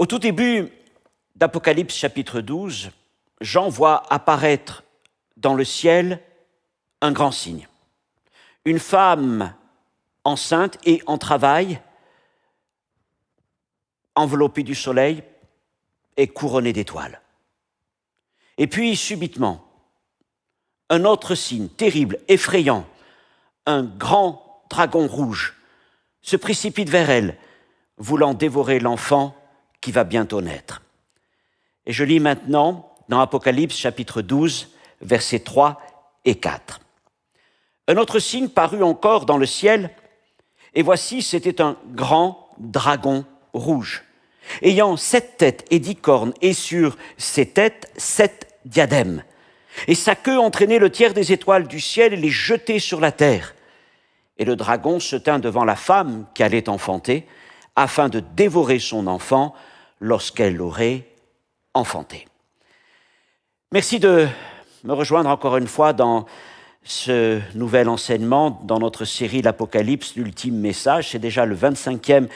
Au tout début d'Apocalypse chapitre 12, Jean voit apparaître dans le ciel un grand signe. Une femme enceinte et en travail, enveloppée du soleil et couronnée d'étoiles. Et puis, subitement, un autre signe terrible, effrayant, un grand dragon rouge se précipite vers elle, voulant dévorer l'enfant qui va bientôt naître. Et je lis maintenant dans Apocalypse chapitre 12, versets 3 et 4. Un autre signe parut encore dans le ciel, et voici, c'était un grand dragon rouge, ayant 7 têtes et 10 cornes, et sur ses têtes 7 diadèmes. Et sa queue entraînait le tiers des étoiles du ciel et les jetait sur la terre. Et le dragon se tint devant la femme qui allait enfanter, afin de dévorer son enfant lorsqu'elle l'aurait enfanté. Merci de me rejoindre encore une fois dans ce nouvel enseignement, dans notre série L'Apocalypse, l'ultime message. C'est déjà le 25e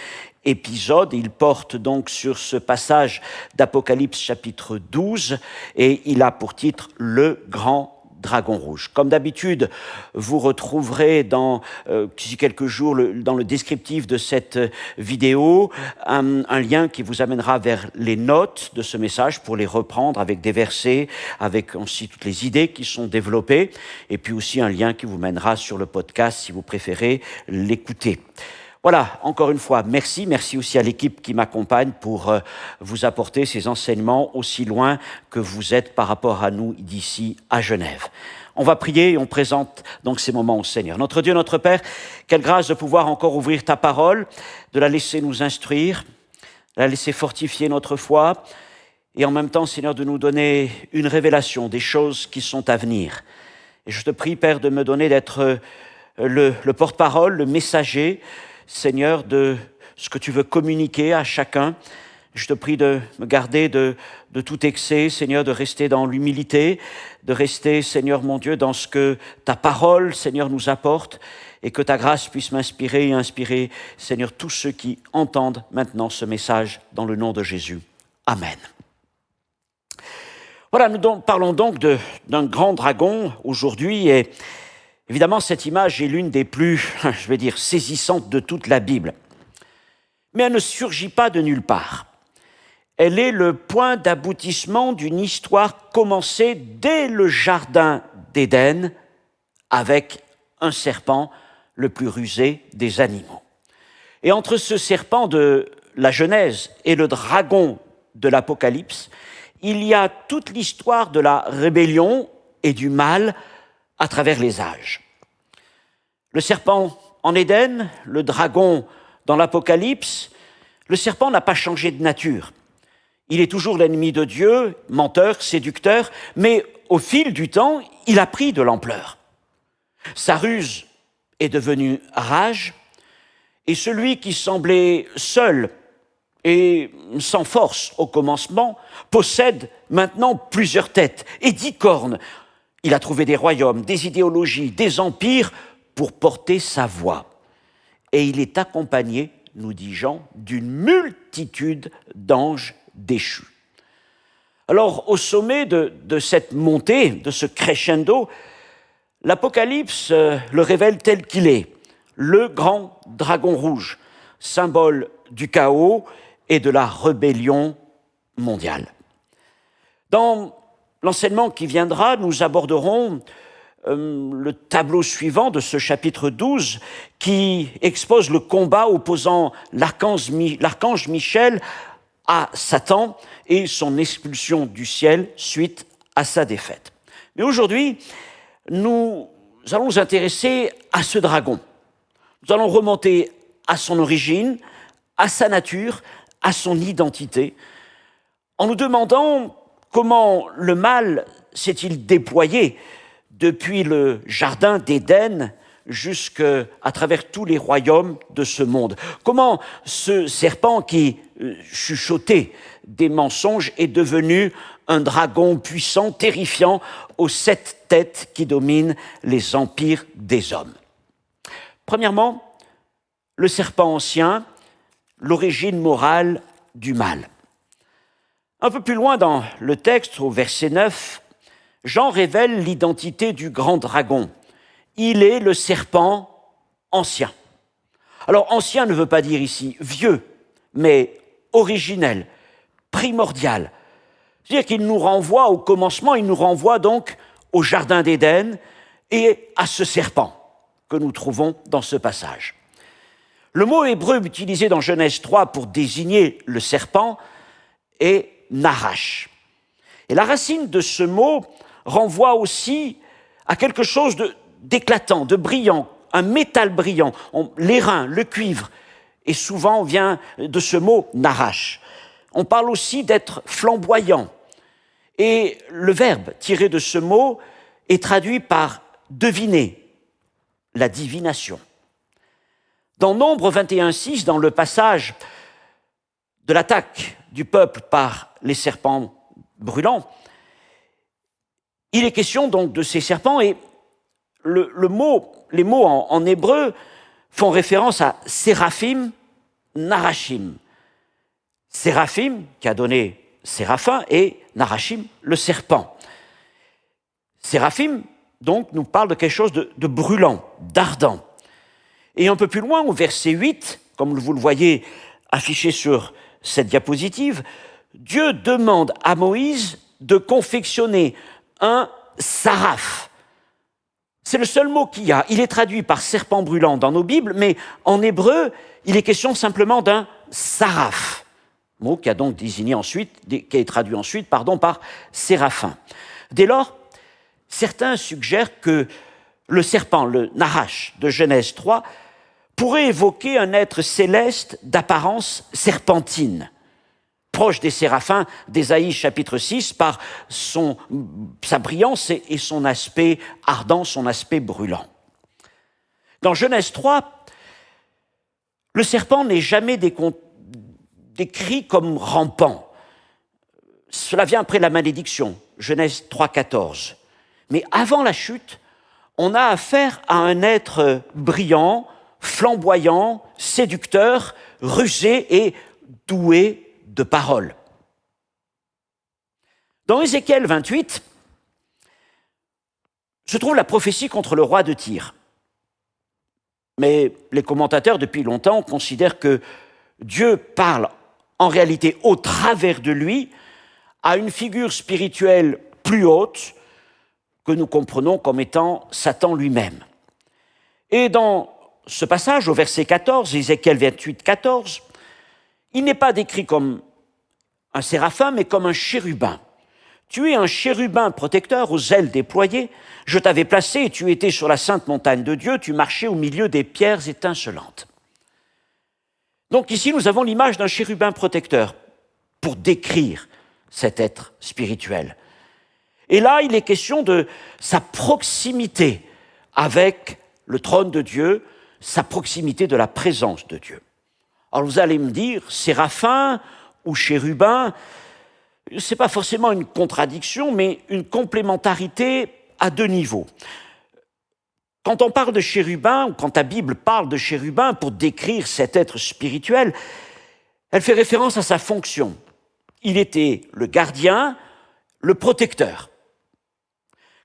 épisode. Il porte donc sur ce passage d'Apocalypse chapitre 12 et il a pour titre « Le grand dragon rouge ». Comme d'habitude, vous retrouverez d'ici quelques jours dans le descriptif de cette vidéo un lien qui vous amènera vers les notes de ce message pour les reprendre avec des versets, avec aussi toutes les idées qui sont développées, et puis aussi un lien qui vous mènera sur le podcast si vous préférez l'écouter. Voilà, encore une fois, merci aussi à l'équipe qui m'accompagne pour vous apporter ces enseignements aussi loin que vous êtes par rapport à nous d'ici à Genève. On va prier et on présente donc ces moments au Seigneur. Notre Dieu, notre Père, quelle grâce de pouvoir encore ouvrir ta parole, de la laisser nous instruire, de la laisser fortifier notre foi et en même temps, Seigneur, de nous donner une révélation des choses qui sont à venir. Et je te prie, Père, de me donner d'être le porte-parole, le messager, Seigneur, de ce que tu veux communiquer à chacun. Je te prie de me garder de tout excès, Seigneur, de rester dans l'humilité, de rester, Seigneur mon Dieu, dans ce que ta parole, Seigneur, nous apporte, et que ta grâce puisse m'inspirer et inspirer, Seigneur, tous ceux qui entendent maintenant ce message dans le nom de Jésus. Amen. Voilà, nous parlons donc d'un grand dragon aujourd'hui, et évidemment, cette image est l'une des plus, saisissantes de toute la Bible. Mais elle ne surgit pas de nulle part. Elle est le point d'aboutissement d'une histoire commencée dès le jardin d'Éden avec un serpent le plus rusé des animaux. Et entre ce serpent de la Genèse et le dragon de l'Apocalypse, il y a toute l'histoire de la rébellion et du mal à travers les âges. Le serpent en Éden, le dragon dans l'Apocalypse, le serpent n'a pas changé de nature. Il est toujours l'ennemi de Dieu, menteur, séducteur, mais au fil du temps, il a pris de l'ampleur. Sa ruse est devenue rage, et celui qui semblait seul et sans force au commencement possède maintenant plusieurs têtes et 10 cornes. Il a trouvé des royaumes, des idéologies, des empires pour porter sa voix. Et il est accompagné, nous dit Jean, d'une multitude d'anges déchus. Alors, au sommet de cette montée, de ce crescendo, l'Apocalypse le révèle tel qu'il est, le grand dragon rouge, symbole du chaos et de la rébellion mondiale. Dans l'enseignement qui viendra, nous aborderons le tableau suivant de ce chapitre 12 qui expose le combat opposant l'archange Michel à Satan et son expulsion du ciel suite à sa défaite. Mais aujourd'hui, nous allons nous intéresser à ce dragon. Nous allons remonter à son origine, à sa nature, à son identité, en nous demandant comment le mal s'est-il déployé depuis le jardin d'Éden jusqu'à travers tous les royaumes de ce monde. Comment ce serpent qui chuchotait des mensonges est devenu un dragon puissant, terrifiant, aux 7 têtes qui dominent les empires des hommes. Premièrement, le serpent ancien, l'origine morale du mal. Un peu plus loin dans le texte, au verset 9, Jean révèle l'identité du grand dragon. Il est le serpent ancien. Alors, ancien ne veut pas dire ici vieux, mais originel, primordial. C'est-à-dire qu'il nous renvoie au commencement, il nous renvoie donc au jardin d'Éden et à ce serpent que nous trouvons dans ce passage. Le mot hébreu utilisé dans Genèse 3 pour désigner le serpent est Nahash. Et la racine de ce mot renvoie aussi à quelque chose d'éclatant, de brillant, un métal brillant, l'airain, le cuivre, et souvent vient de ce mot Nahash. On parle aussi d'être flamboyant, et le verbe tiré de ce mot est traduit par deviner, la divination. Dans Nombre 21:6, dans le passage de l'attaque du peuple par les serpents brûlants, il est question donc de ces serpents et les mots en hébreu font référence à Séraphim, Narashim. Séraphim, qui a donné Séraphin, et Narashim, le serpent. Séraphim, donc, nous parle de quelque chose de brûlant, d'ardent. Et un peu plus loin, au verset 8, comme vous le voyez affiché sur cette diapositive, Dieu demande à Moïse de confectionner un saraf. C'est le seul mot qu'il y a. Il est traduit par serpent brûlant dans nos Bibles, mais en hébreu, il est question simplement d'un saraf. Mot qui a donc désigné ensuite, qui est traduit ensuite, par séraphin. Dès lors, certains suggèrent que le serpent, le Nahash de Genèse 3, pourrait évoquer un être céleste d'apparence serpentine, proche des séraphins d'Ésaïe chapitre 6 par sa brillance et son aspect ardent, son aspect brûlant. Dans Genèse 3, le serpent n'est jamais décrit comme rampant. Cela vient après la malédiction, Genèse 3,14. Mais avant la chute, on a affaire à un être brillant, flamboyant, séducteur, rusé et doué de paroles. Dans Ézéchiel 28 se trouve la prophétie contre le roi de Tyr. Mais les commentateurs, depuis longtemps, considèrent que Dieu parle en réalité au travers de lui à une figure spirituelle plus haute que nous comprenons comme étant Satan lui-même. Et dans ce passage, au verset 14, Ézéchiel 28, 14, il n'est pas décrit comme un séraphin, mais comme un chérubin. Tu es un chérubin protecteur aux ailes déployées. Je t'avais placé et tu étais sur la sainte montagne de Dieu. Tu marchais au milieu des pierres étincelantes. Donc ici, nous avons l'image d'un chérubin protecteur pour décrire cet être spirituel. Et là, il est question de sa proximité avec le trône de Dieu, sa proximité de la présence de Dieu. Alors vous allez me dire, séraphin ou chérubin, ce n'est pas forcément une contradiction, mais une complémentarité à deux niveaux. Quand on parle de chérubin, ou quand la Bible parle de chérubin pour décrire cet être spirituel, elle fait référence à sa fonction. Il était le gardien, le protecteur.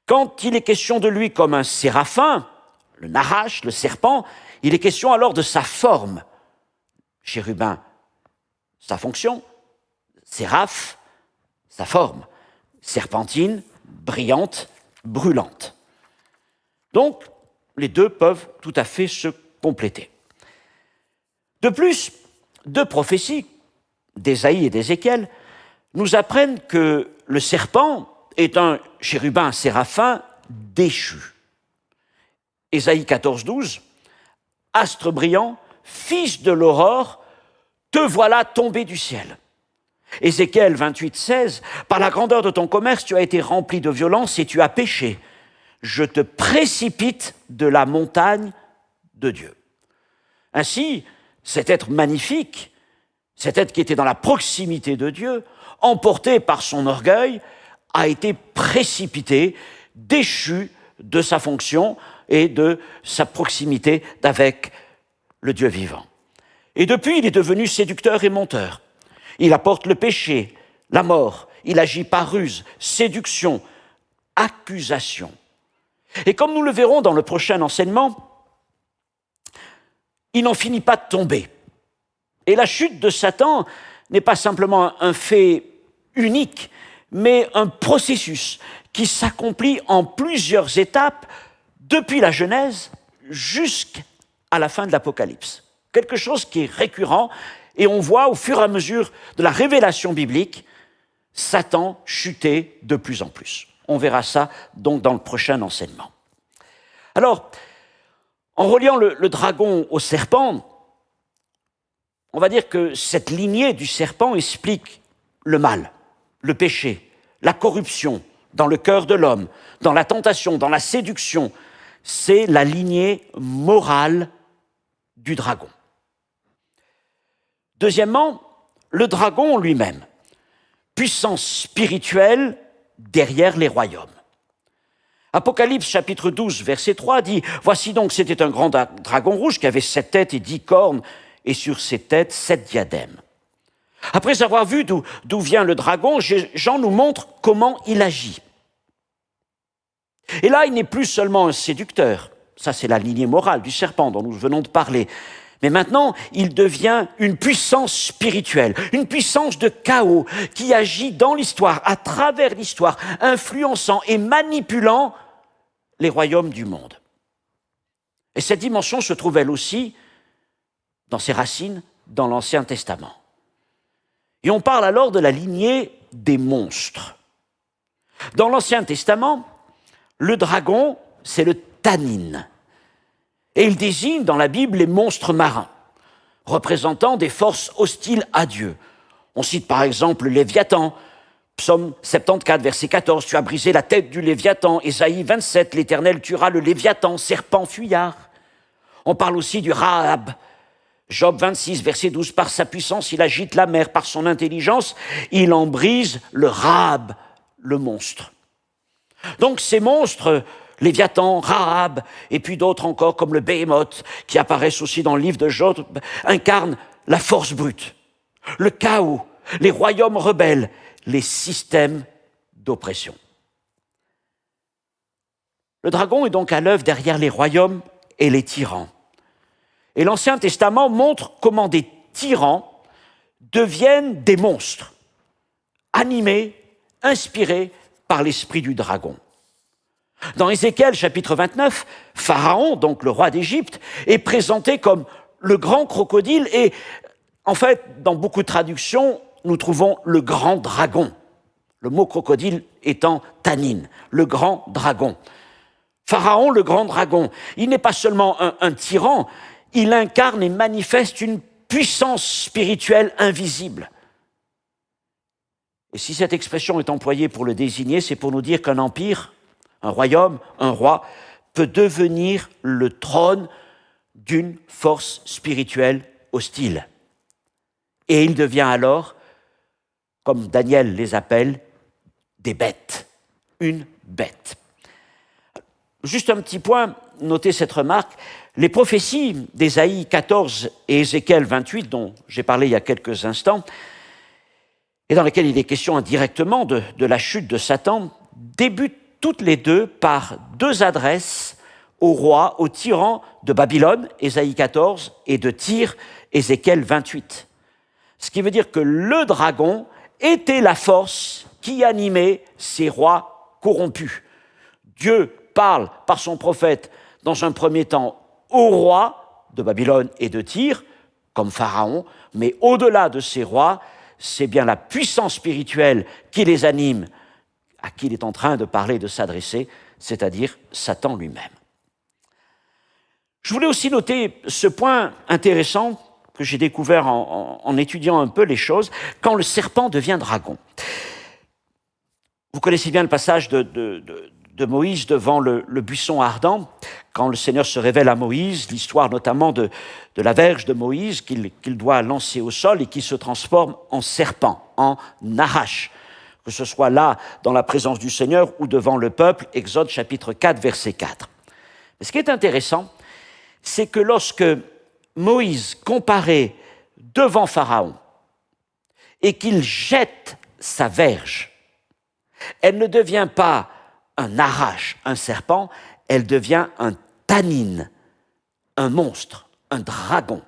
Quand il est question de lui comme un séraphin, le Nahash, le serpent, il est question alors de sa forme. Chérubin, sa fonction, séraphe, sa forme, serpentine, brillante, brûlante. Donc, les deux peuvent tout à fait se compléter. De plus, deux prophéties, d'Ésaïe et d'Ézéchiel, nous apprennent que le serpent est un chérubin, un séraphin déchu. Ésaïe 14, 12, « Astre brillant, fils de l'aurore, te voilà tombé du ciel. » Ézéchiel 28, 16, « Par la grandeur de ton commerce, tu as été rempli de violence et tu as péché. Je te précipite de la montagne de Dieu. » Ainsi, cet être magnifique, cet être qui était dans la proximité de Dieu, emporté par son orgueil, a été précipité, déchu de sa fonction et de sa proximité avec le Dieu vivant. Et depuis, il est devenu séducteur et menteur. Il apporte le péché, la mort. Il agit par ruse, séduction, accusation. Et comme nous le verrons dans le prochain enseignement, il n'en finit pas de tomber. Et la chute de Satan n'est pas simplement un fait unique, mais un processus qui s'accomplit en plusieurs étapes depuis la Genèse jusqu'à la fin de l'Apocalypse. Quelque chose qui est récurrent, et on voit au fur et à mesure de la révélation biblique, Satan chuter de plus en plus. On verra ça donc dans le prochain enseignement. Alors, en reliant le dragon au serpent, on va dire que cette lignée du serpent explique le mal, le péché, la corruption dans le cœur de l'homme, dans la tentation, dans la séduction. C'est la lignée morale du dragon. Deuxièmement, le dragon lui-même, puissance spirituelle derrière les royaumes. Apocalypse chapitre 12, verset 3 dit « Voici donc, c'était un grand dragon rouge qui avait 7 têtes et 10 cornes, et sur ses têtes 7 diadèmes. » Après avoir vu d'où vient le dragon, Jean nous montre comment il agit. Et là, il n'est plus seulement un séducteur. Ça, c'est la lignée morale du serpent dont nous venons de parler. Mais maintenant, il devient une puissance spirituelle, une puissance de chaos qui agit dans l'histoire, à travers l'histoire, influençant et manipulant les royaumes du monde. Et cette dimension se trouve elle aussi dans ses racines dans l'Ancien Testament. Et on parle alors de la lignée des monstres. Dans l'Ancien Testament, le dragon, c'est le Tannin. Et il désigne dans la Bible les monstres marins, représentant des forces hostiles à Dieu. On cite par exemple le Léviathan, Psaume 74, verset 14, « Tu as brisé la tête du Léviathan », Ésaïe 27, « L'Éternel tuera le Léviathan, serpent fuyard ». On parle aussi du Rahab, Job 26, verset 12, « Par sa puissance, il agite la mer, par son intelligence, il en brise le Rahab, le monstre. » Donc ces monstres, Léviathan, Rahab, et puis d'autres encore comme le Béhémoth, qui apparaissent aussi dans le livre de Job, incarnent la force brute, le chaos, les royaumes rebelles, les systèmes d'oppression. Le dragon est donc à l'œuvre derrière les royaumes et les tyrans. Et l'Ancien Testament montre comment des tyrans deviennent des monstres, animés, inspirés par l'esprit du dragon. Dans Ézéchiel chapitre 29, Pharaon, donc le roi d'Égypte, est présenté comme le grand crocodile et, en fait, dans beaucoup de traductions, nous trouvons le grand dragon. Le mot crocodile étant Tannin, le grand dragon. Pharaon, le grand dragon, il n'est pas seulement un tyran, il incarne et manifeste une puissance spirituelle invisible. Et si cette expression est employée pour le désigner, c'est pour nous dire qu'un empire, un royaume, un roi, peut devenir le trône d'une force spirituelle hostile. Et il devient alors, comme Daniel les appelle, des bêtes, une bête. Juste un petit point, notez cette remarque, les prophéties d'Ésaïe 14 et Ézéchiel 28, dont j'ai parlé il y a quelques instants, et dans lesquelles il est question indirectement de la chute de Satan, débutent toutes les deux par deux adresses au roi, au tyran de Babylone, Ésaïe 14, et de Tyr, Ézéchiel 28. Ce qui veut dire que le dragon était la force qui animait ces rois corrompus. Dieu parle par son prophète dans un premier temps aux rois de Babylone et de Tyr, comme Pharaon, mais au-delà de ces rois, c'est bien la puissance spirituelle qui les anime, à qui il est en train de parler, de s'adresser, c'est-à-dire Satan lui-même. Je voulais aussi noter ce point intéressant que j'ai découvert en étudiant un peu les choses, quand le serpent devient dragon. Vous connaissez bien le passage de Moïse devant le buisson ardent, quand le Seigneur se révèle à Moïse, l'histoire notamment de la verge de Moïse qu'il doit lancer au sol et qui se transforme en serpent, en Nahash, que ce soit là, dans la présence du Seigneur ou devant le peuple, Exode chapitre 4, verset 4. Mais ce qui est intéressant, c'est que lorsque Moïse comparaît devant Pharaon et qu'il jette sa verge. Elle ne devient pas un arrache, un serpent, elle devient un tannin, un monstre, un dragon.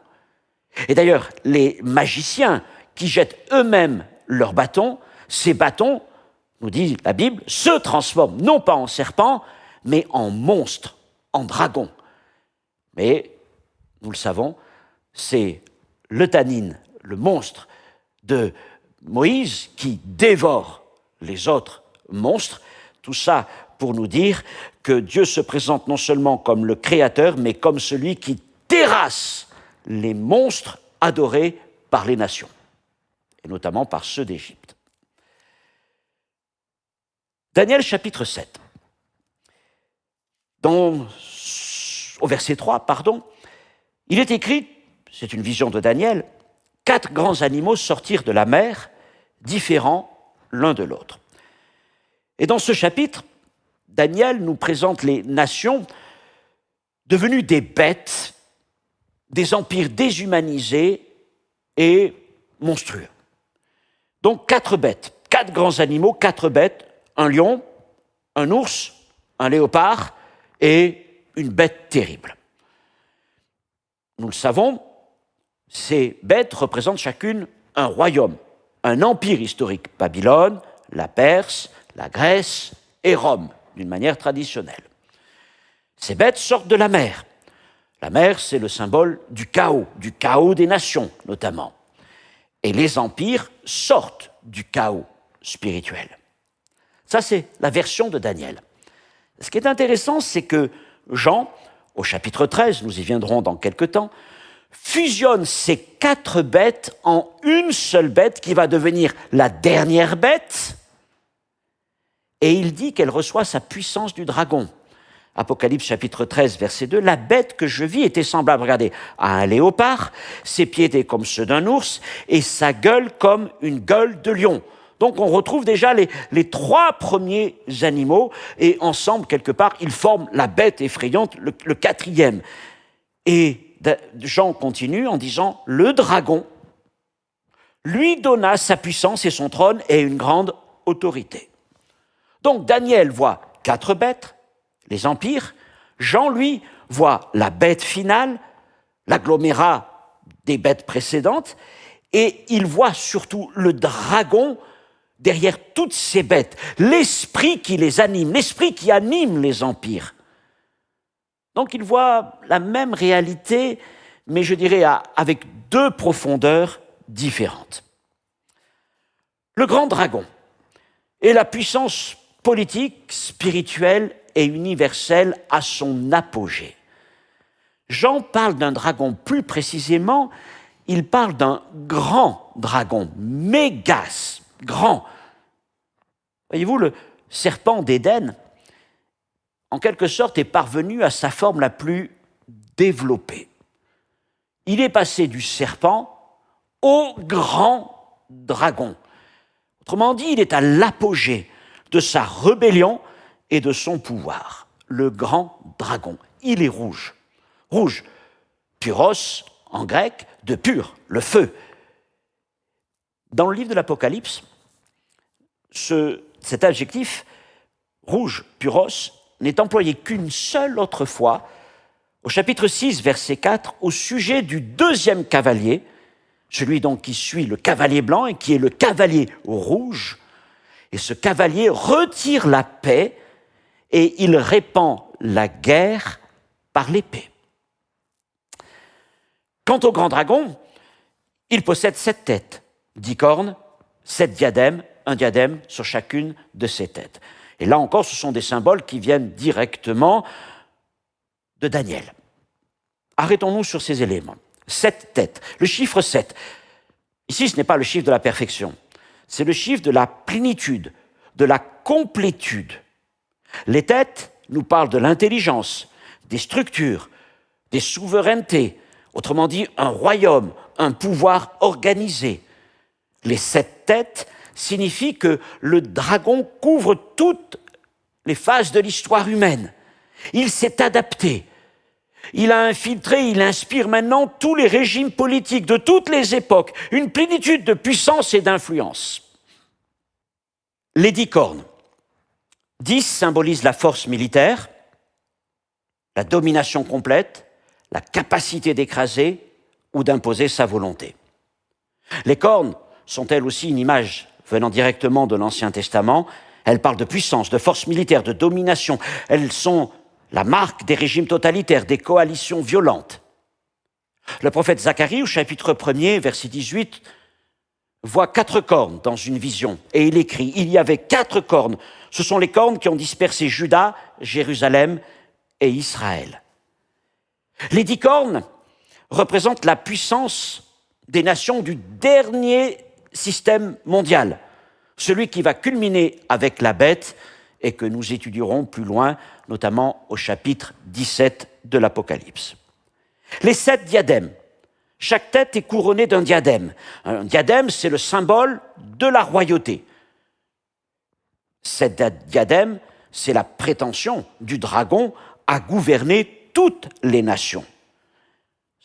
Et d'ailleurs, les magiciens qui jettent eux-mêmes leurs bâtons, ces bâtons, nous dit la Bible, se transforment non pas en serpent, mais en monstre, en dragon. Mais, nous le savons, c'est le tannin, le monstre de Moïse qui dévore les autres monstres. Tout ça pour nous dire que Dieu se présente non seulement comme le Créateur, mais comme celui qui terrasse les monstres adorés par les nations, et notamment par ceux d'Égypte. Daniel chapitre 7. Au verset 3, il est écrit, c'est une vision de Daniel, 4 grands animaux sortirent de la mer, différents l'un de l'autre. Et dans ce chapitre, Daniel nous présente les nations devenues des bêtes, des empires déshumanisés et monstrueux. Donc 4 bêtes, 4 grands animaux, 4 bêtes, un lion, un ours, un léopard et une bête terrible. Nous le savons, ces bêtes représentent chacune un royaume, un empire historique, Babylone, la Perse, la Grèce et Rome, d'une manière traditionnelle. Ces bêtes sortent de la mer. La mer, c'est le symbole du chaos des nations notamment. Et les empires sortent du chaos spirituel. Ça, c'est la version de Daniel. Ce qui est intéressant, c'est que Jean, au chapitre 13, nous y viendrons dans quelque temps, fusionne ces 4 bêtes en une seule bête qui va devenir la dernière bête, et il dit qu'elle reçoit sa puissance du dragon. Apocalypse chapitre 13, verset 2, « La bête que je vis était semblable, regardez, à un léopard, ses pieds étaient comme ceux d'un ours, et sa gueule comme une gueule de lion. » Donc on retrouve déjà les 3 premiers animaux, et ensemble, quelque part, ils forment la bête effrayante, le 4e. Et Jean continue en disant, « Le dragon lui donna sa puissance et son trône et une grande autorité. » Donc Daniel voit 4 bêtes, les empires. Jean, lui, voit la bête finale, l'agglomérat des bêtes précédentes, et il voit surtout le dragon derrière toutes ces bêtes, l'esprit qui les anime, l'esprit qui anime les empires. Donc il voit la même réalité, mais je dirais avec 2 profondeurs différentes. Le grand dragon est la puissance politique, spirituelle et universelle à son apogée. Jean parle d'un dragon, plus précisément, il parle d'un grand dragon, mégas, grand. Voyez-vous, le serpent d'Éden, en quelque sorte, est parvenu à sa forme la plus développée. Il est passé du serpent au grand dragon. Autrement dit, il est à l'apogée de sa rébellion et de son pouvoir. Le grand dragon, il est rouge. Rouge, puros en grec, de pur, le feu. Dans le livre de l'Apocalypse, cet adjectif, rouge, puros, n'est employé qu'une seule autre fois, au chapitre 6, verset 4, au sujet du 2e cavalier, celui donc qui suit le cavalier blanc et qui est le cavalier rouge. Et ce cavalier retire la paix et il répand la guerre par l'épée. Quant au grand dragon, il possède 7 têtes, 10 cornes, 7 diadèmes, un diadème sur chacune de ses têtes. Et là encore, ce sont des symboles qui viennent directement de Daniel. Arrêtons-nous sur ces éléments. 7 têtes. Le chiffre 7, ici ce n'est pas le chiffre de la perfection, c'est le chiffre de la plénitude, de la complétude. Les têtes nous parlent de l'intelligence, des structures, des souverainetés, autrement dit un royaume, un pouvoir organisé. Les 7 têtes signifient que le dragon couvre toutes les phases de l'histoire humaine. Il s'est adapté. Il a infiltré, il inspire maintenant tous les régimes politiques de toutes les époques, une plénitude de puissance et d'influence. Les 10 cornes. 10 symbolisent la force militaire, la domination complète, la capacité d'écraser ou d'imposer sa volonté. Les cornes sont elles aussi une image venant directement de l'Ancien Testament. Elles parlent de puissance, de force militaire, de domination. Elles sont la marque des régimes totalitaires, des coalitions violentes. Le prophète Zacharie, au chapitre 1er, verset 18, voit 4 cornes dans une vision. Et il écrit, il y avait 4 cornes. Ce sont les cornes qui ont dispersé Juda, Jérusalem et Israël. Les 10 cornes représentent la puissance des nations du dernier système mondial, celui qui va culminer avec la bête et que nous étudierons plus loin, notamment au chapitre 17 de l'Apocalypse. Les 7 diadèmes. Chaque tête est couronnée d'un diadème. Un diadème, c'est le symbole de la royauté. Cette diadème, c'est la prétention du dragon à gouverner toutes les nations.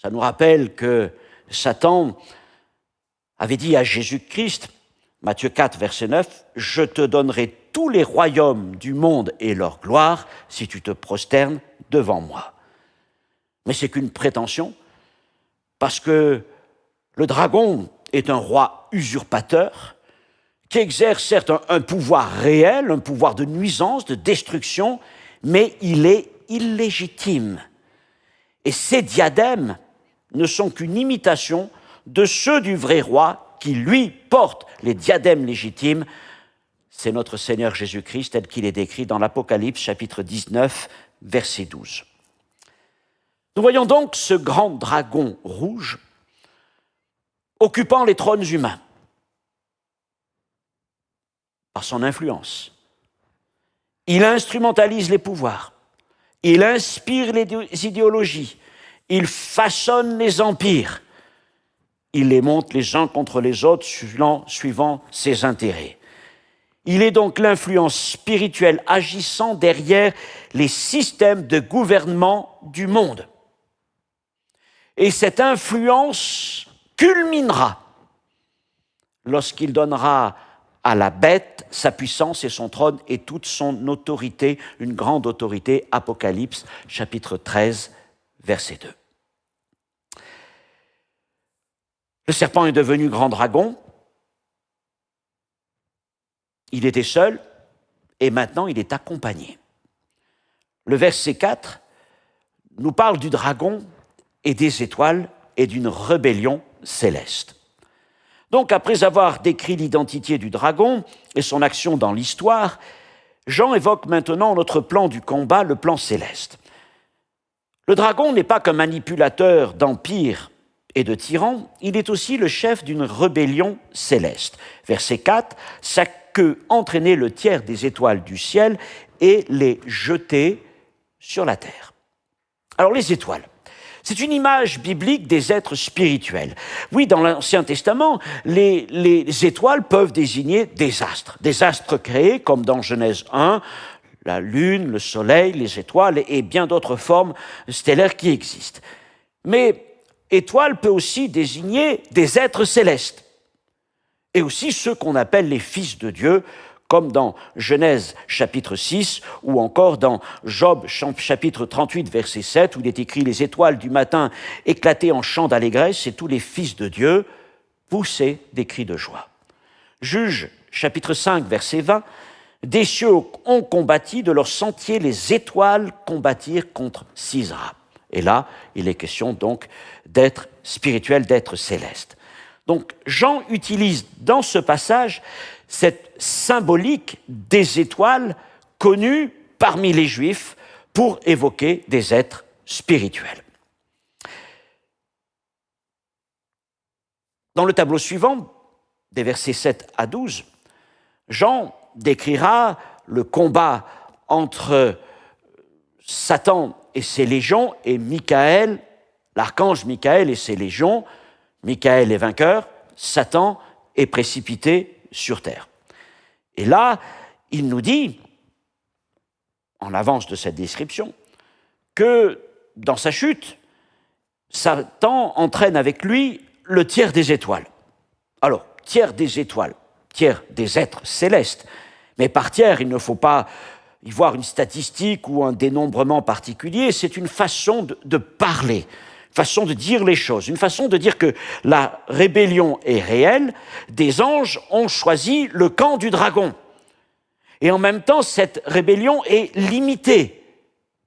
Ça nous rappelle que Satan avait dit à Jésus-Christ, Matthieu 4, verset 9, « Je te donnerai tous les royaumes du monde et leur gloire si tu te prosternes devant moi. » Mais c'est qu'une prétention, parce que le dragon est un roi usurpateur qui exerce certes un pouvoir réel, un pouvoir de nuisance, de destruction, mais il est illégitime. Et ces diadèmes ne sont qu'une imitation de ceux du vrai roi qui, lui, porte les diadèmes légitimes. C'est notre Seigneur Jésus-Christ tel qu'il est décrit dans l'Apocalypse, chapitre 19, verset 12. Nous voyons donc ce grand dragon rouge occupant les trônes humains par son influence. Il instrumentalise les pouvoirs, il inspire les idéologies, il façonne les empires, il les monte les uns contre les autres suivant ses intérêts. Il est donc l'influence spirituelle agissant derrière les systèmes de gouvernement du monde. Et cette influence culminera lorsqu'il donnera à la bête sa puissance et son trône et toute son autorité, une grande autorité, Apocalypse, chapitre 13, verset 2. Le serpent est devenu grand dragon. Il était seul et maintenant il est accompagné. Le verset 4 nous parle du dragon et des étoiles et d'une rébellion céleste. Donc, après avoir décrit l'identité du dragon et son action dans l'histoire, Jean évoque maintenant notre plan du combat, le plan céleste. Le dragon n'est pas qu'un manipulateur d'empires et de tyrans, il est aussi le chef d'une rébellion céleste. Verset 4, sa queue entraînait le tiers des étoiles du ciel et les jetait sur la terre. Alors, les étoiles. C'est une image biblique des êtres spirituels. Oui, dans l'Ancien Testament, les étoiles peuvent désigner des astres créés, comme dans Genèse 1, la lune, le soleil, les étoiles et bien d'autres formes stellaires qui existent. Mais étoile peut aussi désigner des êtres célestes, et aussi ceux qu'on appelle les fils de Dieu, comme dans Genèse chapitre 6, ou encore dans Job chapitre 38, verset 7, où il est écrit « Les étoiles du matin éclataient en chants d'allégresse, et tous les fils de Dieu poussaient des cris de joie. » Juge chapitre 5, verset 20, « Des cieux ont combattu, de leur sentier les étoiles combattirent contre Sisera. » Et là, il est question donc d'être spirituel, d'être céleste. Donc Jean utilise dans ce passage cette symbolique des étoiles connues parmi les Juifs pour évoquer des êtres spirituels. Dans le tableau suivant, des versets 7 à 12, Jean décrira le combat entre Satan et ses légions et Michaël, l'archange Michaël et ses légions. Michaël est vainqueur, Satan est précipité sur terre. Et là, il nous dit, en avance de cette description, que dans sa chute, Satan entraîne avec lui le tiers des étoiles. Alors, tiers des étoiles, tiers des êtres célestes, Mais par tiers, il ne faut pas y voir une statistique ou un dénombrement particulier, c'est une façon de parler, une façon de dire les choses, une façon de dire que la rébellion est réelle, des anges ont choisi le camp du dragon. Et en même temps, cette rébellion est limitée,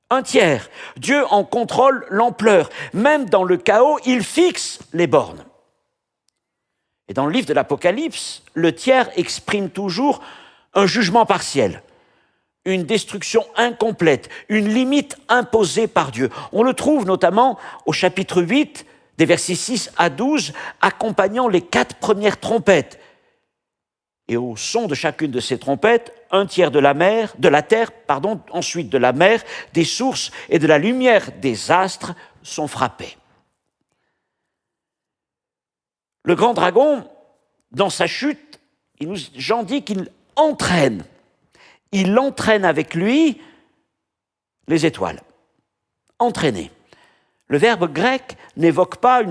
un tiers. Dieu en contrôle l'ampleur. Même dans le chaos, il fixe les bornes. Et dans le livre de l'Apocalypse, le tiers exprime toujours un jugement partiel, une destruction incomplète, une limite imposée par Dieu. On le trouve notamment au chapitre 8, des versets 6 à 12, accompagnant les 4 premières trompettes. Et au son de chacune de ces trompettes, un tiers de la terre, ensuite de la mer, des sources et de la lumière des astres sont frappés. Le grand dragon, dans sa chute, Jean dit qu'il entraîne. Il entraîne avec lui les étoiles. Entraîner. Le verbe grec n'évoque pas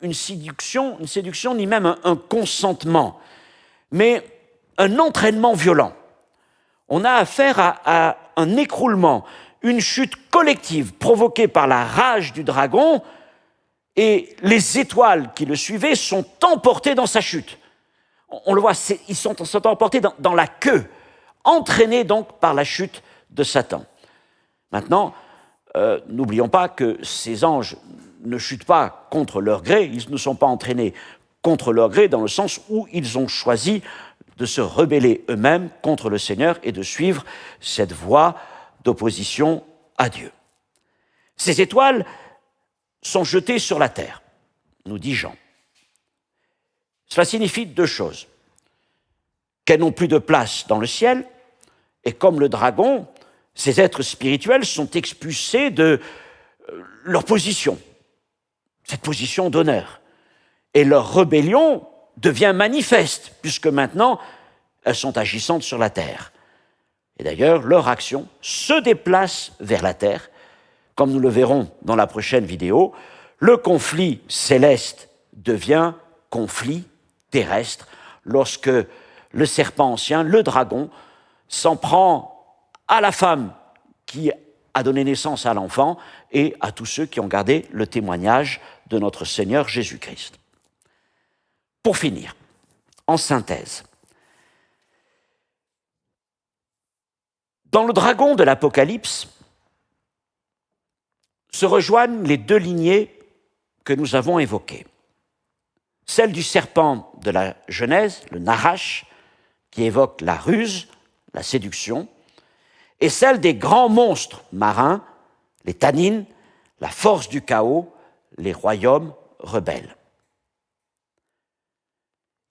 une séduction, ni même un consentement, mais un entraînement violent. On a affaire à un écroulement, une chute collective provoquée par la rage du dragon, et les étoiles qui le suivaient sont emportées dans sa chute. On le voit, ils sont emportés dans la queue, entraînés donc par la chute de Satan. Maintenant, n'oublions pas que ces anges ne chutent pas contre leur gré, ils ne sont pas entraînés contre leur gré dans le sens où ils ont choisi de se rebeller eux-mêmes contre le Seigneur et de suivre cette voie d'opposition à Dieu. Ces étoiles sont jetées sur la terre, nous dit Jean. Cela signifie 2 choses. Qu'elles n'ont plus de place dans le ciel, et comme le dragon, ces êtres spirituels sont expulsés de leur position, cette position d'honneur. Et leur rébellion devient manifeste, puisque maintenant, elles sont agissantes sur la terre. Et d'ailleurs, leur action se déplace vers la terre. Comme nous le verrons dans la prochaine vidéo, le conflit céleste devient conflit terrestre lorsque le serpent ancien, le dragon, s'en prend à la femme qui a donné naissance à l'enfant et à tous ceux qui ont gardé le témoignage de notre Seigneur Jésus-Christ. Pour finir, en synthèse, dans le dragon de l'Apocalypse se rejoignent les 2 lignées que nous avons évoquées. Celle du serpent de la Genèse, le Nahash, qui évoque la ruse, la séduction, et celle des grands monstres marins, les Tannin, la force du chaos, les royaumes rebelles.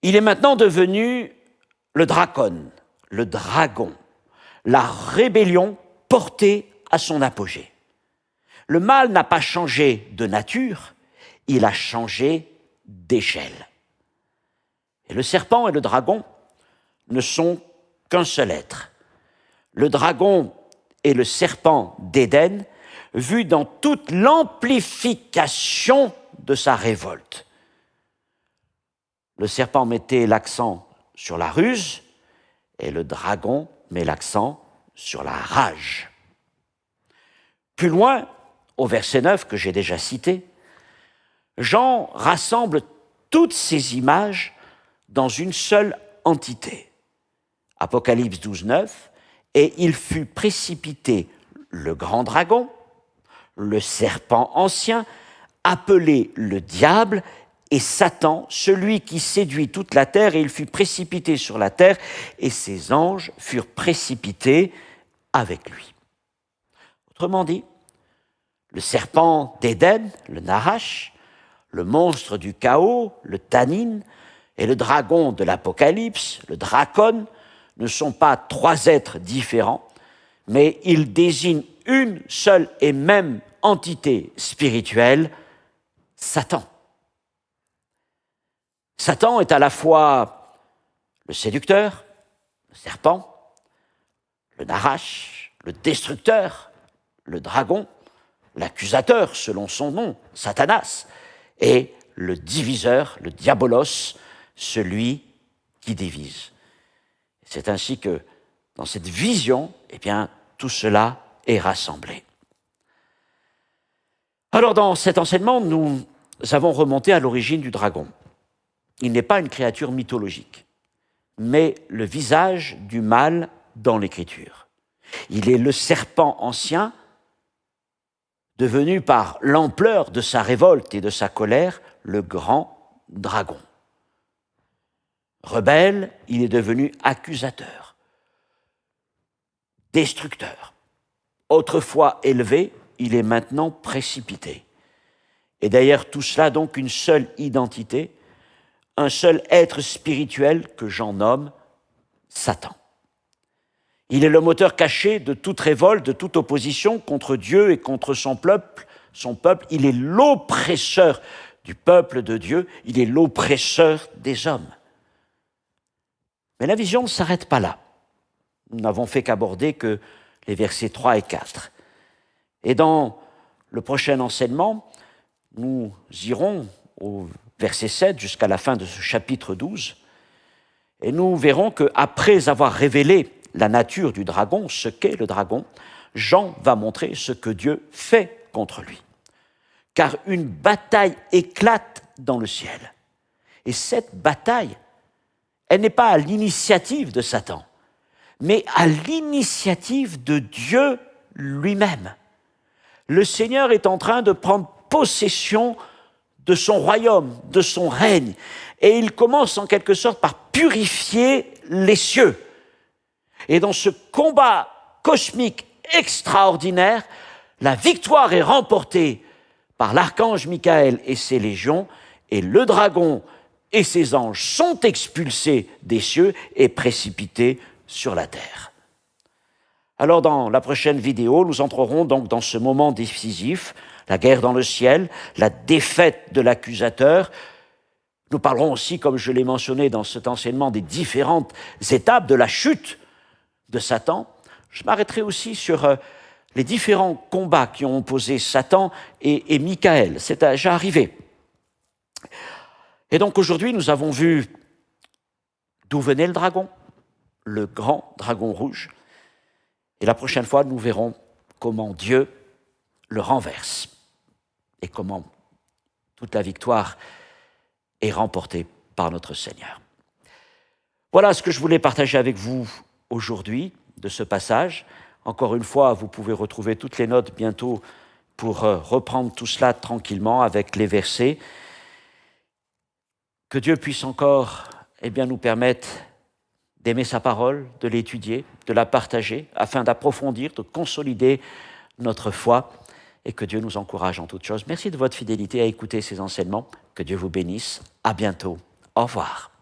Il est maintenant devenu le dracon, le dragon, la rébellion portée à son apogée. Le mal n'a pas changé de nature, il a changé d'échelle. Et le serpent et le dragon ne sont qu'un seul être. Le dragon est le serpent d'Éden, vu dans toute l'amplification de sa révolte. Le serpent mettait l'accent sur la ruse et le dragon met l'accent sur la rage. Plus loin, au verset 9 que j'ai déjà cité, Jean rassemble toutes ces images dans une seule entité. Apocalypse 12, 9, et il fut précipité le grand dragon, le serpent ancien, appelé le diable, et Satan, celui qui séduit toute la terre, et il fut précipité sur la terre, et ses anges furent précipités avec lui. Autrement dit, le serpent d'Éden, le Nahash, le monstre du chaos, le Tannin, et le dragon de l'Apocalypse, le Dracon, ne sont pas 3 êtres différents, mais ils désignent une seule et même entité spirituelle, Satan. Satan est à la fois le séducteur, le serpent, le Nahash, le destructeur, le dragon, l'accusateur selon son nom, Satanas, et le diviseur, le diabolos, celui qui divise. C'est ainsi que dans cette vision, eh bien, tout cela est rassemblé. Alors, dans cet enseignement, nous avons remonté à l'origine du dragon. Il n'est pas une créature mythologique, mais le visage du mal dans l'Écriture. Il est le serpent ancien, devenu par l'ampleur de sa révolte et de sa colère, le grand dragon. Rebelle, il est devenu accusateur, destructeur. Autrefois élevé, il est maintenant précipité. Et d'ailleurs, tout cela donc une seule identité, un seul être spirituel que Jean nomme Satan. Il est le moteur caché de toute révolte, de toute opposition contre Dieu et contre son peuple. Il est l'oppresseur du peuple de Dieu, il est l'oppresseur des hommes. Mais la vision ne s'arrête pas là. Nous n'avons fait qu'aborder que les versets 3 et 4. Et dans le prochain enseignement, nous irons au verset 7 jusqu'à la fin de ce chapitre 12, et nous verrons qu'après avoir révélé la nature du dragon, ce qu'est le dragon, Jean va montrer ce que Dieu fait contre lui. Car une bataille éclate dans le ciel. Et cette bataille, elle n'est pas à l'initiative de Satan, mais à l'initiative de Dieu lui-même. Le Seigneur est en train de prendre possession de son royaume, de son règne, et il commence en quelque sorte par purifier les cieux. Et dans ce combat cosmique extraordinaire, la victoire est remportée par l'archange Michael et ses légions, et le dragon et ses anges sont expulsés des cieux et précipités sur la terre. Alors dans la prochaine vidéo, nous entrerons donc dans ce moment décisif, la guerre dans le ciel, la défaite de l'accusateur. Nous parlerons aussi, comme je l'ai mentionné dans cet enseignement, des différentes étapes de la chute de Satan. Je m'arrêterai aussi sur les différents combats qui ont opposé Satan et Michael. C'est déjà arrivé. Et donc aujourd'hui, nous avons vu d'où venait le dragon, le grand dragon rouge. Et la prochaine fois, nous verrons comment Dieu le renverse et comment toute la victoire est remportée par notre Seigneur. Voilà ce que je voulais partager avec vous aujourd'hui de ce passage. Encore une fois, vous pouvez retrouver toutes les notes bientôt pour reprendre tout cela tranquillement avec les versets. Que Dieu puisse encore nous permettre d'aimer sa parole, de l'étudier, de la partager, afin d'approfondir, de consolider notre foi, et que Dieu nous encourage en toutes choses. Merci de votre fidélité à écouter ces enseignements. Que Dieu vous bénisse. À bientôt. Au revoir.